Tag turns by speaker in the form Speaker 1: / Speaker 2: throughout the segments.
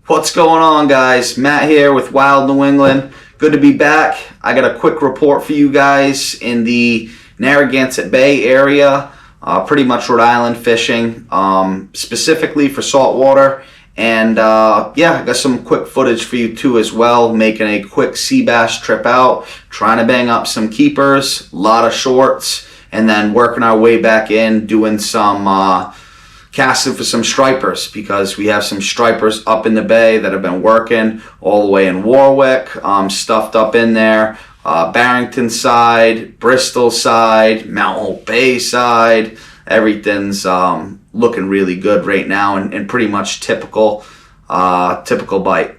Speaker 1: What's going on, guys? Matt here with Wild New England. Good to be back. I got a quick report for you guys in the Narragansett Bay area, pretty much Rhode Island fishing, specifically for saltwater. And yeah, I got some quick footage for you too as well, making a quick Seabass trip out, trying to bang up some keepers, a lot of shorts, and then working our way back in, doing some casting for some stripers, because we have some stripers up in the bay that have been working all the way in Warwick, stuffed up in there, Barrington side, Bristol side, Mount Hope Bay side. Everything's looking really good right now, and pretty much typical bite.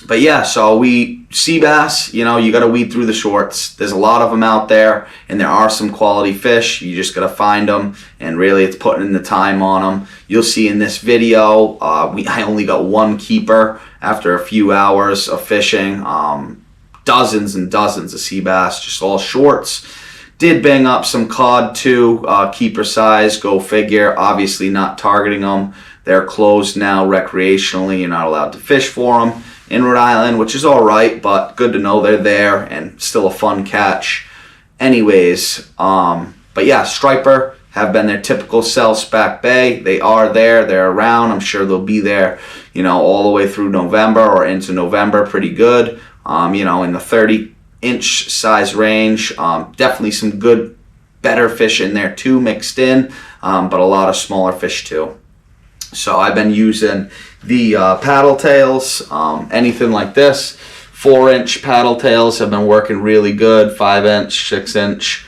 Speaker 1: But yeah, so sea bass, you got to weed through the shorts. There's a lot of them out there, and there are some quality fish. You just got to find them, and really it's putting in the time on them. You'll see in this video, I only got one keeper after a few hours of fishing. Dozens and dozens of sea bass, just all shorts. Did bang up some cod too, keeper size, go figure. Obviously not targeting them. They're closed now recreationally. You're not allowed to fish for them in Rhode Island, which is all right, but good to know they're there and still a fun catch anyways. But yeah, striper have been their typical Seabass Bay. They are there, they're around. I'm sure they'll be there, all the way through November or into November, pretty good. In the 30-inch size range. Definitely some good, better fish in there too, mixed in, but a lot of smaller fish too. So I've been using the paddle tails, anything like this. 4-inch paddle tails have been working really good. 5-inch, 6-inch.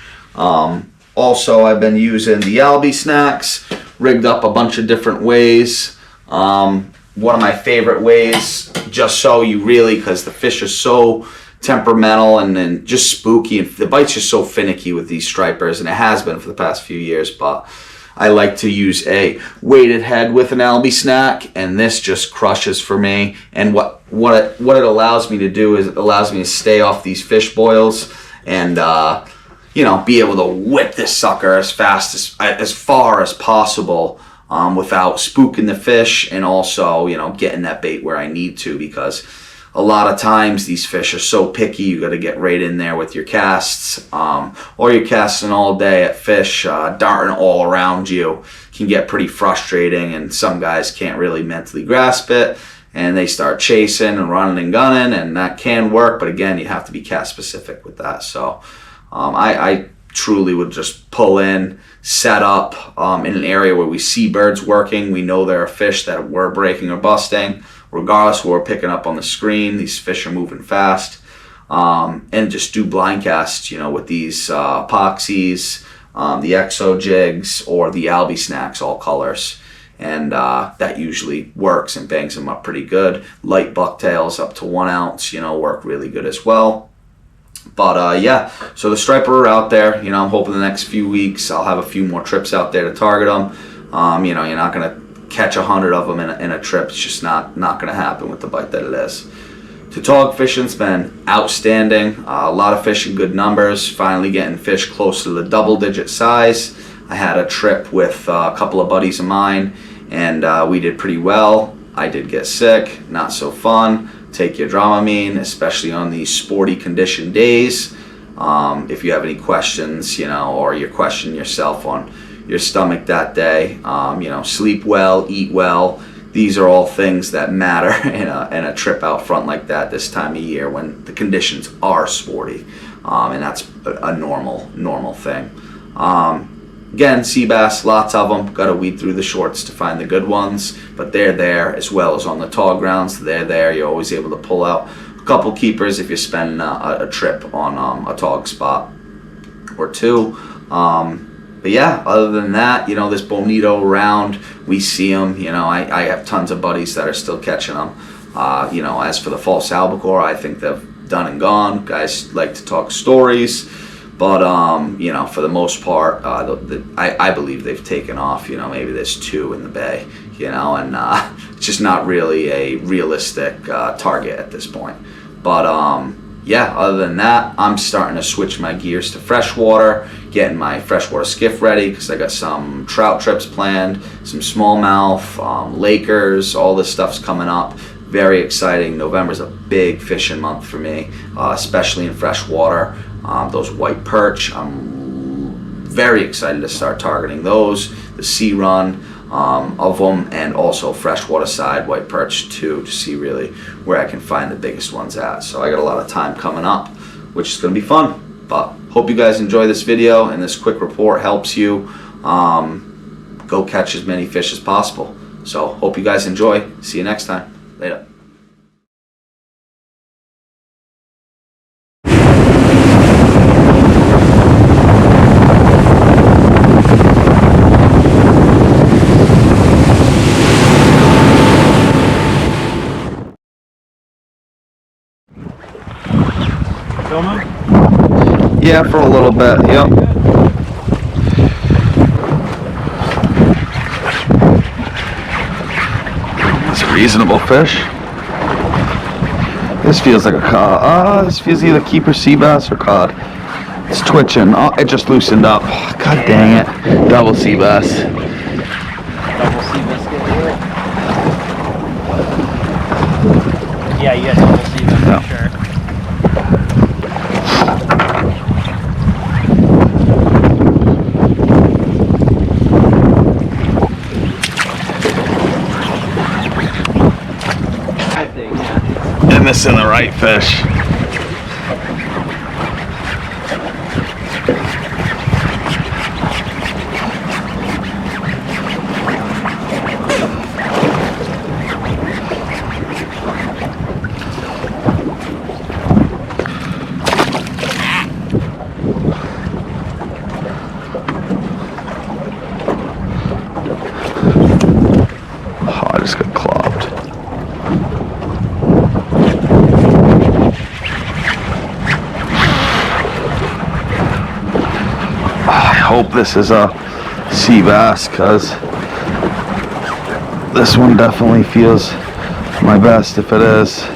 Speaker 1: Also, I've been using the Albie snacks, rigged up a bunch of different ways. One of my favorite ways, just so you really, because the fish are so temperamental and then just spooky, and the bite's just so finicky with these stripers, and it has been for the past few years, but I like to use a weighted head with an Albie snack, and this just crushes for me. And what it allows me to do is it allows me to stay off these fish boils and be able to whip this sucker as far as possible without spooking the fish, and also getting that bait where I need to, because a lot of times these fish are so picky. You got to get right in there with your casts, or you're casting all day at fish darting all around you. Can get pretty frustrating, and some guys can't really mentally grasp it, and they start chasing and running and gunning, and that can work, but again, you have to be cast specific with that. So I truly would just pull in, set up in an area where we see birds working. We know there are fish that we're breaking or busting. Regardless of what we're picking up on the screen, these fish are moving fast. And just do blind casts, with these epoxies, the exo jigs, or the Albie snacks, all colors. And that usually works and bangs them up pretty good. Light bucktails up to 1 ounce, work really good as well. But yeah, so the striper are out there. I'm hoping the next few weeks I'll have a few more trips out there to target them. You're not going to catch 100 of them in a trip. It's just not going to happen with the bite that it is. Tautog fishing's been outstanding. A lot of fish in good numbers. Finally getting fish close to the double-digit size. I had a trip with a couple of buddies of mine, and we did pretty well. I did get sick. Not so fun. Take your Dramamine, especially on these sporty condition days. If you have any questions, or you're questioning yourself on your stomach that day, sleep well, eat well. These are all things that matter in a trip out front like that this time of year when the conditions are sporty, and that's a normal thing. Again, sea bass, lots of them. Got to weed through the shorts to find the good ones, but they're there, as well as on the tall grounds. They're there. You're always able to pull out a couple keepers if you're spending a trip on a tog spot or two. But yeah, other than that, this bonito around, we see them. I have tons of buddies that are still catching them. As for the false albacore, I think they've done and gone. Guys like to talk stories, but for the most part, I believe they've taken off. Maybe there's 2 in the bay. And it's just not really a realistic target at this point. But yeah, other than that, I'm starting to switch my gears to freshwater, getting my freshwater skiff ready, because I got some trout trips planned, some smallmouth, Lakers, all this stuff's coming up. very exciting. November's a big fishing month for me, especially in freshwater. Those white perch, I'm very excited to start targeting those, the sea run of them, and also freshwater side white perch too, to see really where I can find the biggest ones at. So I got a lot of time coming up, which is going to be fun. But hope you guys enjoy this video and this quick report helps you go catch as many fish as possible. So hope you guys enjoy. See you next time. Later.
Speaker 2: Filming?
Speaker 1: Yeah, for a little bit, yep. It's a reasonable fish. This feels like a cod. This feels either keeper sea bass or cod. It's twitching. Oh, it just loosened up. God dang it. Double sea bass.
Speaker 2: Double Seabass getting it. Yeah, you got double Seabass
Speaker 1: Yeah.
Speaker 2: for sure.
Speaker 1: And this in the right fish. Oh, I just got clobbed. I hope this is a sea bass, because this one definitely feels my best if it is.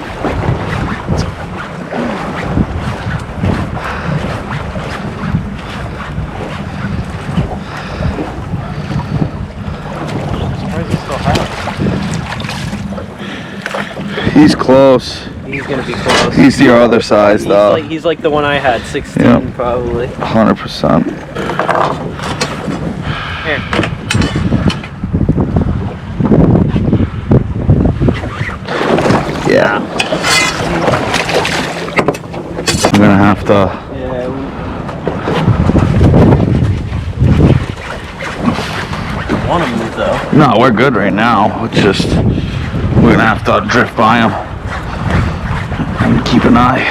Speaker 1: He's close.
Speaker 2: He's gonna be close.
Speaker 1: He's the other size though.
Speaker 2: He's like the one I had, 16
Speaker 1: Yep.
Speaker 2: probably.
Speaker 1: 100%.
Speaker 2: Here.
Speaker 1: Yeah. I'm gonna have to.
Speaker 2: Yeah. I want to move though.
Speaker 1: No, we're good right now. It's just we're gonna have to drift by them and keep an eye.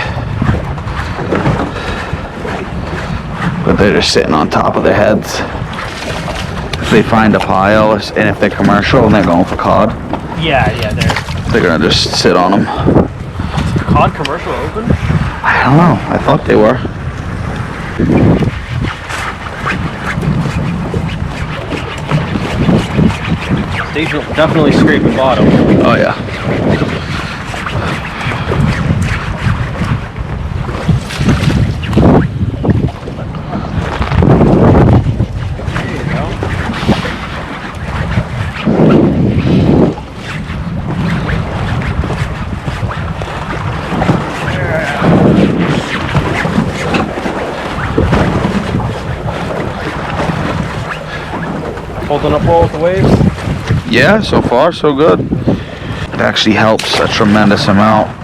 Speaker 1: But they're just sitting on top of their heads. If they find a pile, and if they're commercial and they're going for cod,
Speaker 2: Yeah,
Speaker 1: they're gonna just sit on them.
Speaker 2: cod commercial open?
Speaker 1: I don't know. I thought they were.
Speaker 2: Definitely scraping bottom.
Speaker 1: Oh yeah.
Speaker 2: There you go. Holding up well with the waves?
Speaker 1: Yeah, so far so good. It actually helps a tremendous amount.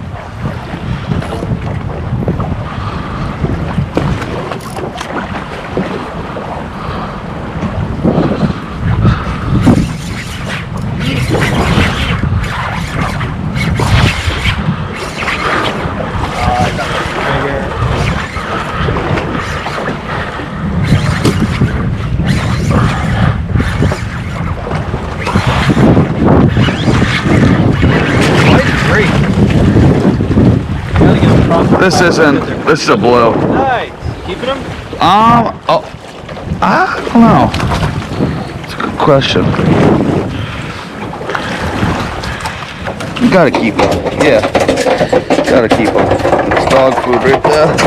Speaker 1: This is a blue.
Speaker 2: Nice. Keeping them?
Speaker 1: Oh, I don't know. It's a good question. You gotta keep them. Yeah, gotta keep them. It's dog food right there.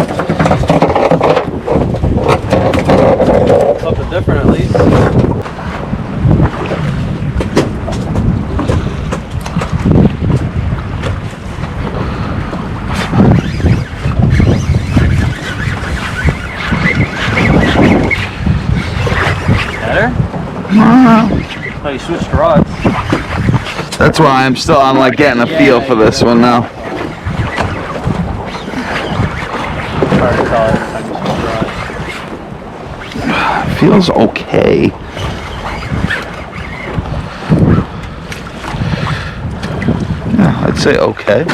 Speaker 2: Something different at least. switched rods.
Speaker 1: That's why I'm like getting a feel for this one now.
Speaker 2: Hard to tell every time you switch rods.
Speaker 1: Feels okay. Yeah, I'd say okay.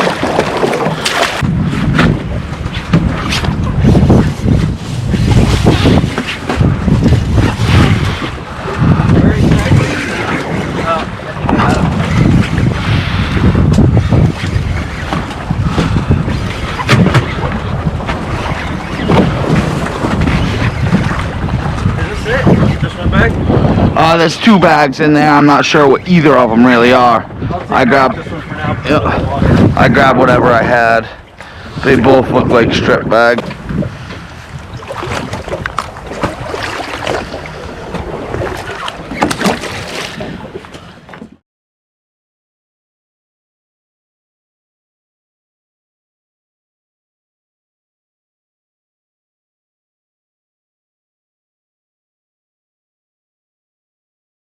Speaker 1: There's 2 bags in there. I'm not sure what either of them really are. I grabbed whatever I had. They both look like strip bag.